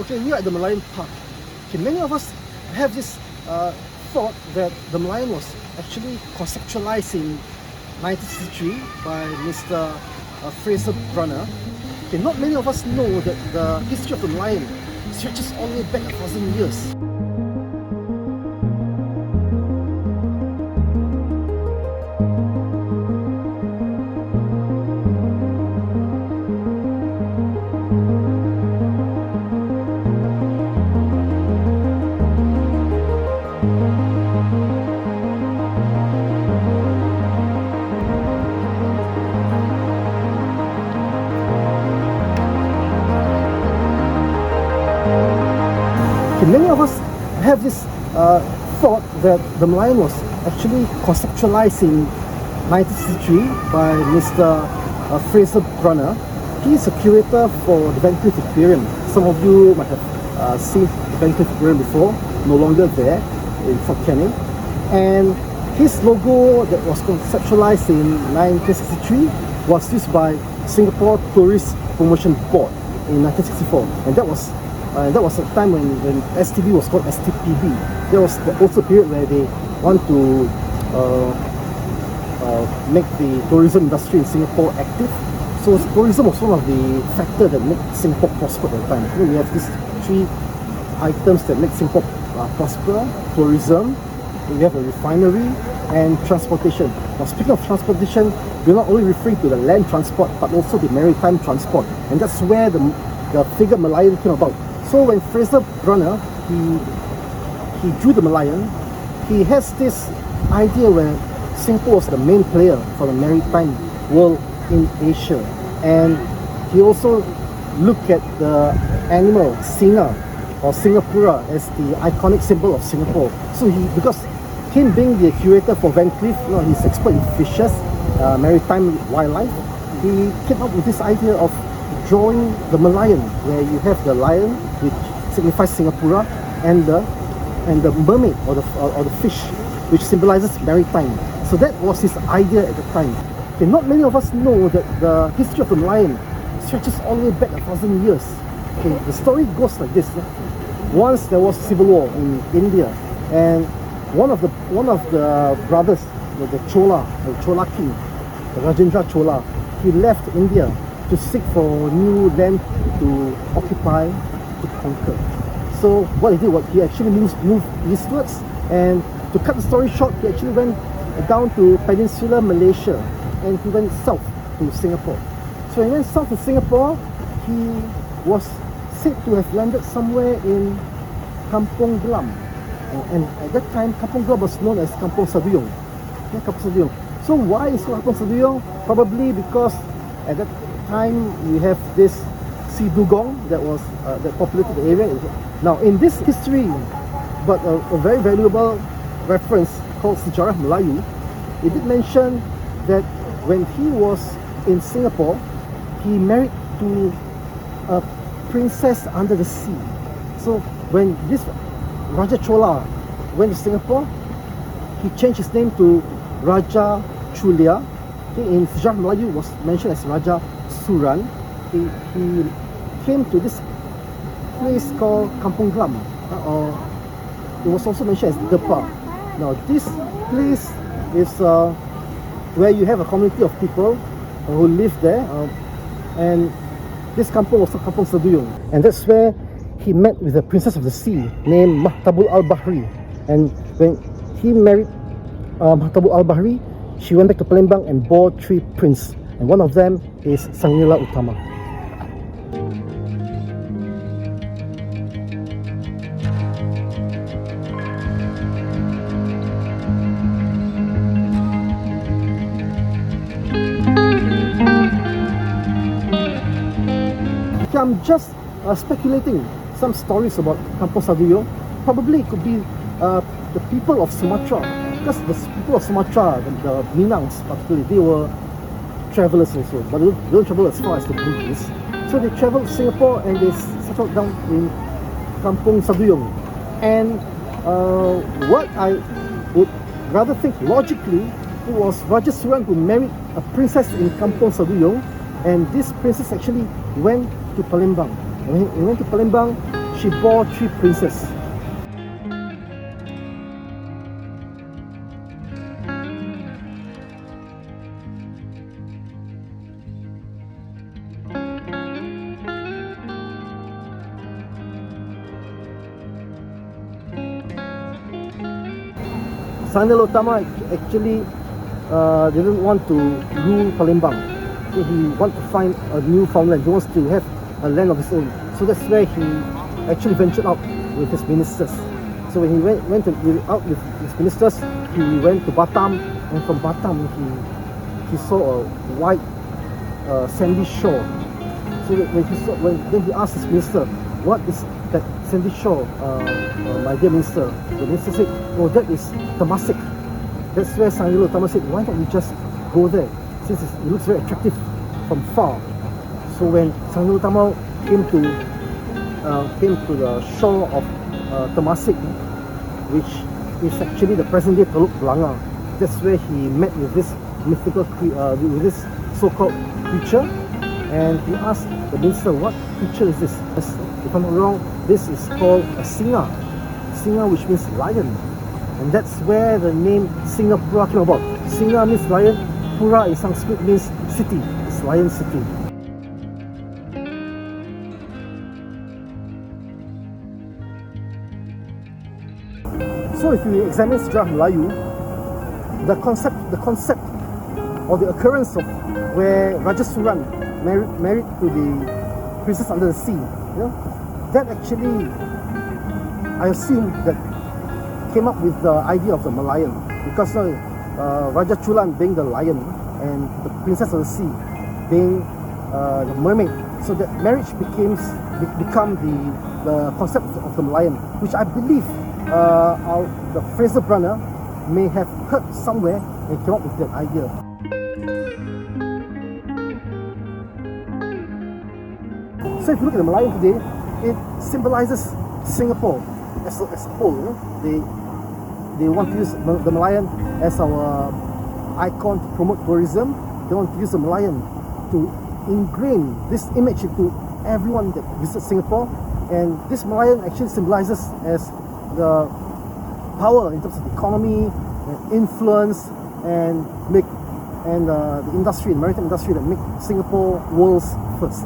Okay, we are at the Merlion Park. Okay, many of us have this thought that the Merlion was actually conceptualized in 1963 by Mr. Fraser Brunner. Okay, not many of us know that the history of the Merlion stretches all the way back 1,000 years. Okay, many of us have this thought that the Merlion was actually conceptualized in 1963 by Mr. Fraser Brunner. He is a curator for the Van Cleef Aquarium. Some of you might have seen the Van Cleef Aquarium before, no longer there in Fort Canning. And his logo that was conceptualized in 1963 was used by Singapore Tourist Promotion Board in 1964, and that was a time when STB was called STPB. There was also a period where they want to make the tourism industry in Singapore active. So tourism was one of the factors that made Singapore prosper at the time. We have these three items that make Singapore prosper: tourism, we have a refinery, and transportation. Now, speaking of transportation, we're not only referring to the land transport but also the maritime transport, and that's where the figure Merlion came about. So when Fraser Brunner he drew the Merlion, he has this idea where Singapore was the main player for the maritime world in Asia, and he also looked at the animal Singa or Singapura as the iconic symbol of Singapore. So because him being the curator for Van Cleef, he's expert in fishes, maritime wildlife, he came up with this idea of drawing the Merlion, where you have the lion, which signifies Singapura, and the mermaid or the fish, which symbolizes maritime. So that was his idea at the time. Okay, not many of us know that the history of the Merlion stretches all the way back 1,000 years. Okay, the story goes like this. Once there was civil war in India, and one of the brothers, the Chola king, the Rajendra Chola, he left India to seek for new land to occupy, to conquer. So what he did was he actually moved eastwards, and to cut the story short, he actually went down to peninsular Malaysia, and he went south to Singapore. So he went south to Singapore. He was said to have landed somewhere in Kampong Glam, and at that time Kampong Glam was known as Kampong Saduyong. Yeah, Kampong Saduyong. So why is it Kampong Saduyong? Probably because at that time we have this Sea Dugong that populated the area. Now in this history, but a very valuable reference called Sejarah Melayu, it did mention that when he was in Singapore, he married to a princess under the sea. So when this Raja Chola went to Singapore, he changed his name to Raja Chulia. Okay, in Sejarah Melayu was mentioned as Raja Suran. He came to this place called Kampong Glam, or it was also mentioned as Depa. Now this place is where you have a community of people who live there, and this kampong was called Kampong Saduyong, and that's where he met with the princess of the sea named Mahtabul Al-Bahri. And when he married Mahtabul Al-Bahri, she went back to Palembang and bore 3 princes, and one of them is Nila Utama. Okay, I'm just speculating some stories about Kampong Saduyong. Probably it could be the people of Sumatra, because the people of Sumatra, the Minangs particularly, they were travelers also, but they don't travel as far as the Bugis. So they traveled to Singapore and they settled down in Kampong Saduyong. And what I would rather think logically, it was Raja Suran who married a princess in Kampong Saduyong, and this princess actually went to Palembang. When he went to Palembang, she bore 3 princes. Nila Utama actually didn't want to rule Palembang. So he wanted to find a new farmland. He wants to have a land of his own. So that's where he actually ventured out with his ministers. So when he went out with his ministers, he went to Batam, and from Batam he saw a white sandy shore. So when he asked his minister, "What is that sandy shore, my dear minister?" The minister said, "Oh, that is Temasek." That's where Nila Utama said, "Why don't we just go there, since it looks very attractive from far?" So when Nila Utama came to the shore of Temasek, which is actually the present-day Teluk Belanga, that's where he met with this mythical, with this so-called creature, and he asked the minister, "What creature is this?" If I'm not wrong, this is called a singa. Singa, which means lion. And that's where the name Singapura came about. Singa means lion, Pura in Sanskrit means city. It's Lion City. So if you examine sejarah Melayu, the concept or the occurrence of where Raja Suran married to the princess under the sea, that actually, I assume, that came up with the idea of the Merlion, because Raja Chulan being the lion and the princess of the sea being the mermaid, so that marriage become the concept of the Merlion, which I believe the Fraser Brunner may have heard somewhere and came up with that idea. So if you look at the Merlion today, it symbolizes Singapore as a whole. They want to use the Merlion as our icon to promote tourism. They want to use the Merlion to ingrain this image into everyone that visits Singapore. And this Merlion actually symbolizes as the power in terms of economy and influence and the industry, the maritime industry, that make Singapore world's first.